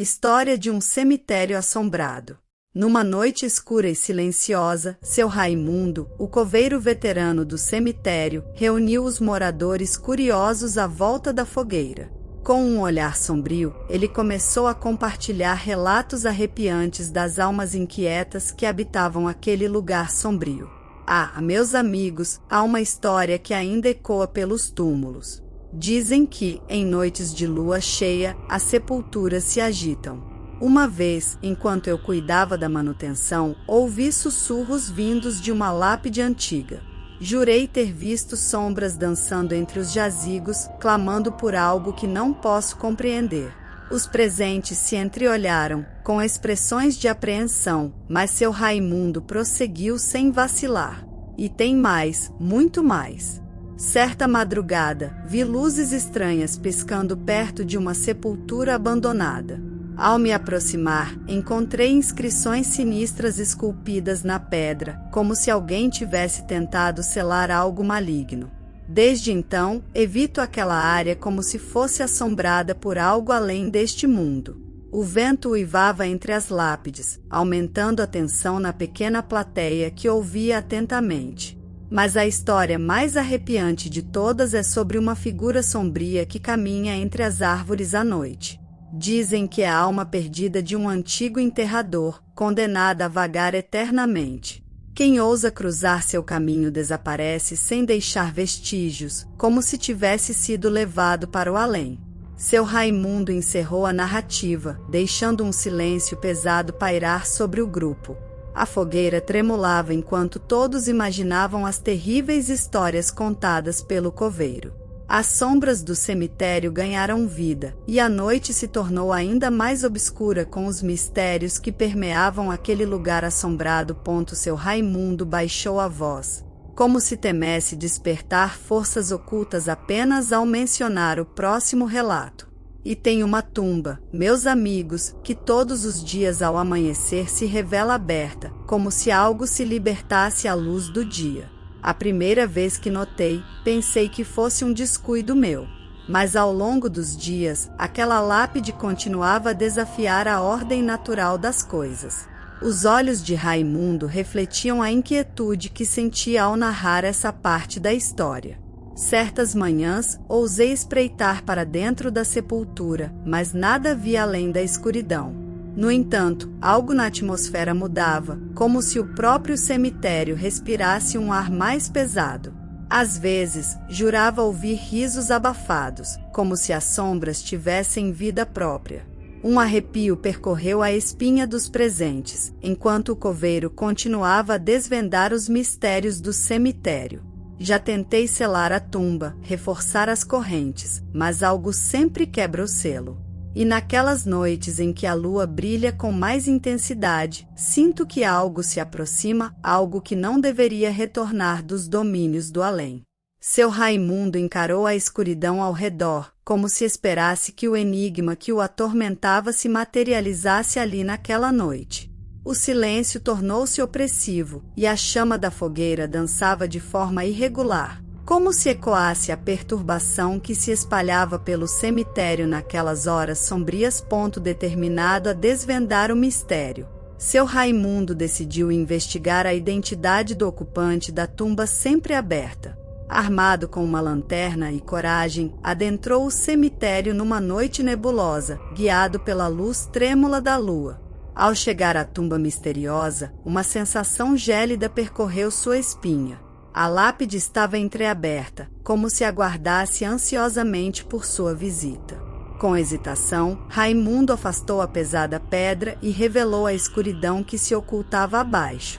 História de um cemitério assombrado. Numa noite escura e silenciosa, seu Raimundo, o coveiro veterano do cemitério, reuniu os moradores curiosos à volta da fogueira. Com um olhar sombrio, ele começou a compartilhar relatos arrepiantes das almas inquietas que habitavam aquele lugar sombrio. Ah, meus amigos, há uma história que ainda ecoa pelos túmulos. Dizem que, em noites de lua cheia, as sepulturas se agitam. Uma vez, enquanto eu cuidava da manutenção, ouvi sussurros vindos de uma lápide antiga. Jurei ter visto sombras dançando entre os jazigos, clamando por algo que não posso compreender. Os presentes se entreolharam, com expressões de apreensão, mas seu Raimundo prosseguiu sem vacilar. E tem mais, muito mais. Certa madrugada, vi luzes estranhas piscando perto de uma sepultura abandonada. Ao me aproximar, encontrei inscrições sinistras esculpidas na pedra, como se alguém tivesse tentado selar algo maligno. Desde então, evito aquela área como se fosse assombrada por algo além deste mundo. O vento uivava entre as lápides, aumentando a tensão na pequena plateia que ouvia atentamente. Mas a história mais arrepiante de todas é sobre uma figura sombria que caminha entre as árvores à noite. Dizem que é a alma perdida de um antigo enterrador, condenada a vagar eternamente. Quem ousa cruzar seu caminho desaparece sem deixar vestígios, como se tivesse sido levado para o além. Seu Raimundo encerrou a narrativa, deixando um silêncio pesado pairar sobre o grupo. A fogueira tremulava enquanto todos imaginavam as terríveis histórias contadas pelo coveiro. As sombras do cemitério ganharam vida, e a noite se tornou ainda mais obscura com os mistérios que permeavam aquele lugar assombrado. Seu Raimundo baixou a voz, como se temesse despertar forças ocultas apenas ao mencionar o próximo relato. E tem uma tumba, meus amigos, que todos os dias ao amanhecer se revela aberta, como se algo se libertasse à luz do dia. A primeira vez que notei, pensei que fosse um descuido meu. Mas ao longo dos dias, aquela lápide continuava a desafiar a ordem natural das coisas. Os olhos de Raimundo refletiam a inquietude que sentia ao narrar essa parte da história. Certas manhãs, ousei espreitar para dentro da sepultura, mas nada vi além da escuridão. No entanto, algo na atmosfera mudava, como se o próprio cemitério respirasse um ar mais pesado. Às vezes, jurava ouvir risos abafados, como se as sombras tivessem vida própria. Um arrepio percorreu a espinha dos presentes, enquanto o coveiro continuava a desvendar os mistérios do cemitério. Já tentei selar a tumba, reforçar as correntes, mas algo sempre quebra o selo. E naquelas noites em que a lua brilha com mais intensidade, sinto que algo se aproxima, algo que não deveria retornar dos domínios do além. Seu Raimundo encarou a escuridão ao redor, como se esperasse que o enigma que o atormentava se materializasse ali naquela noite. O silêncio tornou-se opressivo, e a chama da fogueira dançava de forma irregular, como se ecoasse a perturbação que se espalhava pelo cemitério naquelas horas sombrias. Determinado a desvendar o mistério, seu Raimundo decidiu investigar a identidade do ocupante da tumba sempre aberta. Armado com uma lanterna e coragem, adentrou o cemitério numa noite nebulosa, guiado pela luz trêmula da lua. Ao chegar à tumba misteriosa, uma sensação gélida percorreu sua espinha. A lápide estava entreaberta, como se aguardasse ansiosamente por sua visita. Com hesitação, Raimundo afastou a pesada pedra e revelou a escuridão que se ocultava abaixo.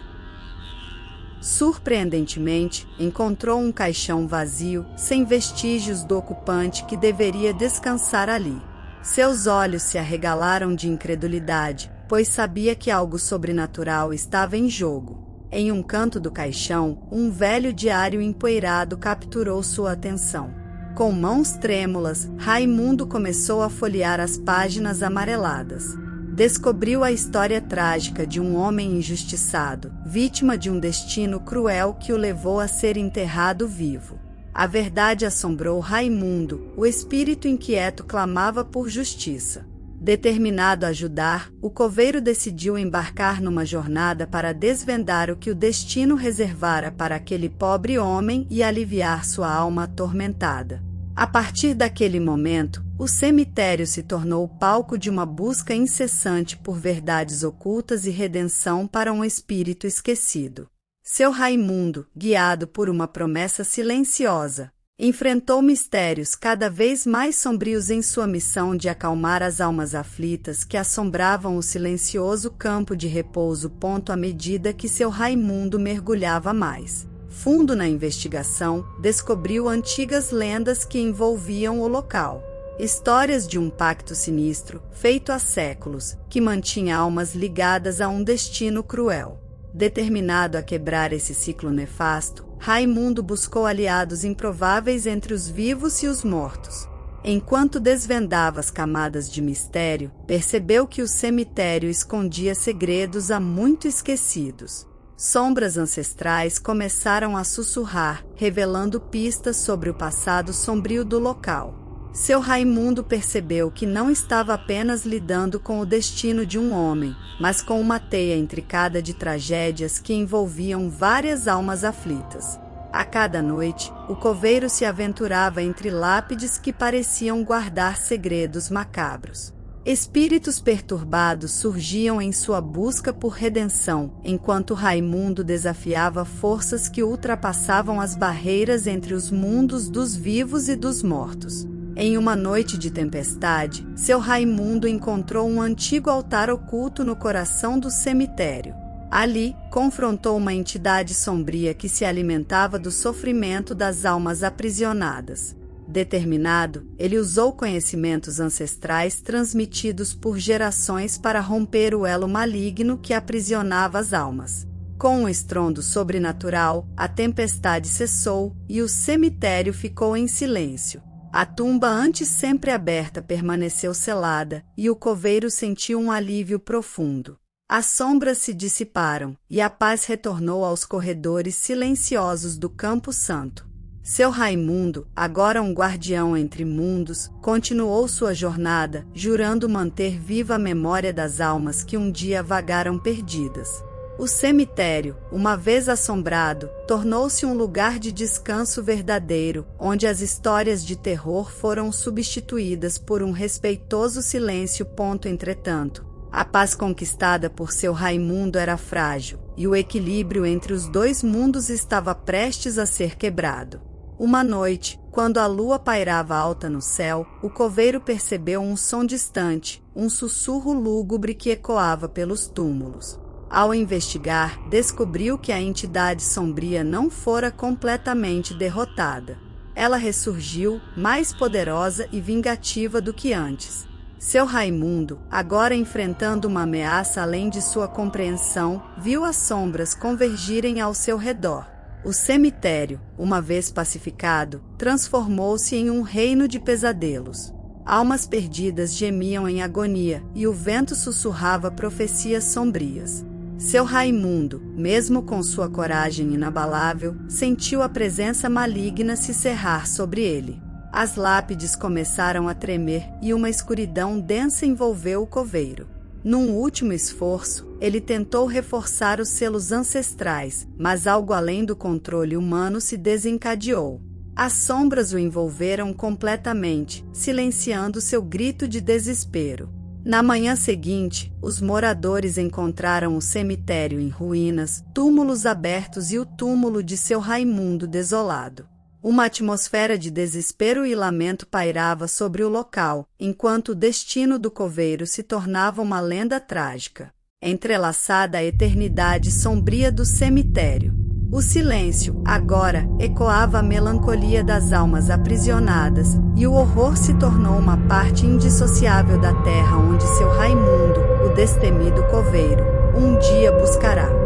Surpreendentemente, encontrou um caixão vazio, sem vestígios do ocupante que deveria descansar ali. Seus olhos se arregalaram de incredulidade, pois sabia que algo sobrenatural estava em jogo. Em um canto do caixão, um velho diário empoeirado capturou sua atenção. Com mãos trêmulas, Raimundo começou a folhear as páginas amareladas. Descobriu a história trágica de um homem injustiçado, vítima de um destino cruel que o levou a ser enterrado vivo. A verdade assombrou Raimundo, o espírito inquieto clamava por justiça. Determinado a ajudar, o coveiro decidiu embarcar numa jornada para desvendar o que o destino reservara para aquele pobre homem e aliviar sua alma atormentada. A partir daquele momento, o cemitério se tornou o palco de uma busca incessante por verdades ocultas e redenção para um espírito esquecido. Seu Raimundo, guiado por uma promessa silenciosa, enfrentou mistérios cada vez mais sombrios em sua missão de acalmar as almas aflitas que assombravam o silencioso campo de repouso. À medida que seu Raimundo mergulhava mais fundo na investigação, descobriu antigas lendas que envolviam o local. Histórias de um pacto sinistro, feito há séculos, que mantinha almas ligadas a um destino cruel. Determinado a quebrar esse ciclo nefasto, Raimundo buscou aliados improváveis entre os vivos e os mortos. Enquanto desvendava as camadas de mistério, percebeu que o cemitério escondia segredos há muito esquecidos. Sombras ancestrais começaram a sussurrar, revelando pistas sobre o passado sombrio do local. Seu Raimundo percebeu que não estava apenas lidando com o destino de um homem, mas com uma teia intricada de tragédias que envolviam várias almas aflitas. A cada noite, o coveiro se aventurava entre lápides que pareciam guardar segredos macabros. Espíritos perturbados surgiam em sua busca por redenção, enquanto Raimundo desafiava forças que ultrapassavam as barreiras entre os mundos dos vivos e dos mortos. Em uma noite de tempestade, seu Raimundo encontrou um antigo altar oculto no coração do cemitério. Ali, confrontou uma entidade sombria que se alimentava do sofrimento das almas aprisionadas. Determinado, ele usou conhecimentos ancestrais transmitidos por gerações para romper o elo maligno que aprisionava as almas. Com um estrondo sobrenatural, a tempestade cessou e o cemitério ficou em silêncio. A tumba antes sempre aberta permaneceu selada e o coveiro sentiu um alívio profundo. As sombras se dissiparam e a paz retornou aos corredores silenciosos do Campo Santo. Seu Raimundo, agora um guardião entre mundos, continuou sua jornada, jurando manter viva a memória das almas que um dia vagaram perdidas. O cemitério, uma vez assombrado, tornou-se um lugar de descanso verdadeiro, onde as histórias de terror foram substituídas por um respeitoso silêncio. Entretanto, a paz conquistada por seu Raimundo era frágil, e o equilíbrio entre os dois mundos estava prestes a ser quebrado. Uma noite, quando a lua pairava alta no céu, o coveiro percebeu um som distante, um sussurro lúgubre que ecoava pelos túmulos. Ao investigar, descobriu que a entidade sombria não fora completamente derrotada. Ela ressurgiu, mais poderosa e vingativa do que antes. Seu Raimundo, agora enfrentando uma ameaça além de sua compreensão, viu as sombras convergirem ao seu redor. O cemitério, uma vez pacificado, transformou-se em um reino de pesadelos. Almas perdidas gemiam em agonia e o vento sussurrava profecias sombrias. Seu Raimundo, mesmo com sua coragem inabalável, sentiu a presença maligna se cerrar sobre ele. As lápides começaram a tremer e uma escuridão densa envolveu o coveiro. Num último esforço, ele tentou reforçar os selos ancestrais, mas algo além do controle humano se desencadeou. As sombras o envolveram completamente, silenciando seu grito de desespero. Na manhã seguinte, os moradores encontraram o cemitério em ruínas, túmulos abertos e o túmulo de seu Raimundo desolado. Uma atmosfera de desespero e lamento pairava sobre o local, enquanto o destino do coveiro se tornava uma lenda trágica, entrelaçada à eternidade sombria do cemitério. O silêncio, agora, ecoava a melancolia das almas aprisionadas, e o horror se tornou uma parte indissociável da terra onde seu Raimundo, o destemido coveiro, um dia buscará.